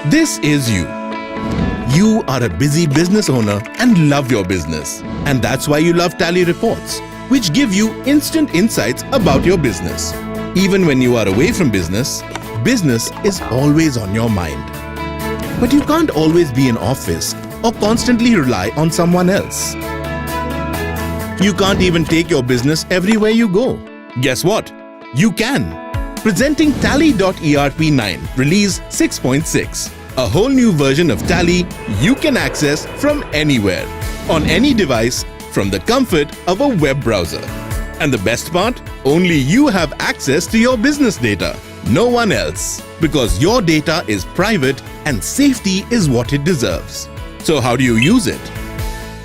This is you. You are a busy business owner and love your business. And that's why you love Tally reports, which give you instant insights about your business. Even when you are away from business, business is always on your mind. But you can't always be in office or constantly rely on someone else. You can't even take your business everywhere you go. Guess what? You can. Presenting Tally.ERP9 Release 6.6. A whole new version of Tally you can access from anywhere, on any device, from the comfort of a web browser. And the best part? Only you have access to your business data. No one else. Because your data is private and safety is what it deserves. So how do you use it?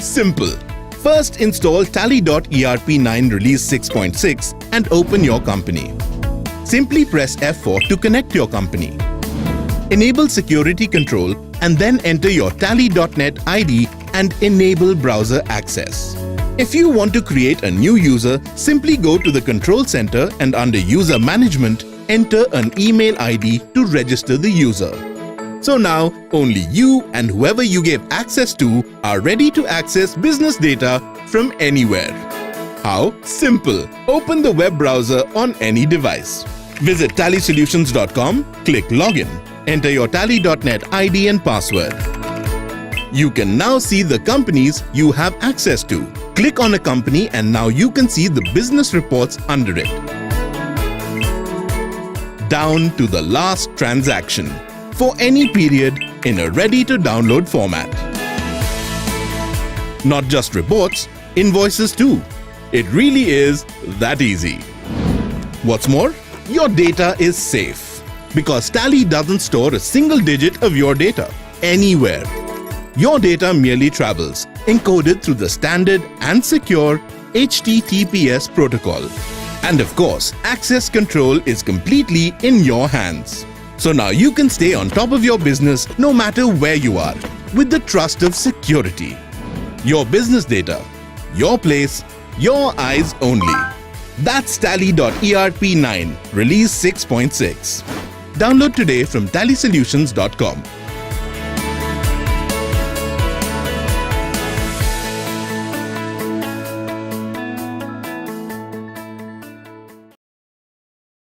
Simple. First, install Tally.ERP9 Release 6.6 and open your company. Simply press F4 to connect your company. Enable security control and then enter your Tally.net ID and enable browser access. If you want to create a new user, simply go to the Control Center and under User Management, enter an email ID to register the user. So now, only you and whoever you gave access to are ready to access business data from anywhere. How? Simple. Open the web browser on any device. Visit tallysolutions.com, click Login, enter your Tally.net ID and password. You can now see the companies you have access to. Click on a company and now you can see the business reports under it. Down to the last transaction for any period in a ready-to-download format. Not just reports, invoices too. It really is that easy. What's more, your data is safe because Tally doesn't store a single digit of your data anywhere. Your data merely travels, encoded through the standard and secure HTTPS protocol. And of course, access control is completely in your hands. So now you can stay on top of your business no matter where you are, with the trust of security. Your business data, your place, your eyes only. That's Tally.ERP9 Release 6.6. Download today from tallysolutions.com.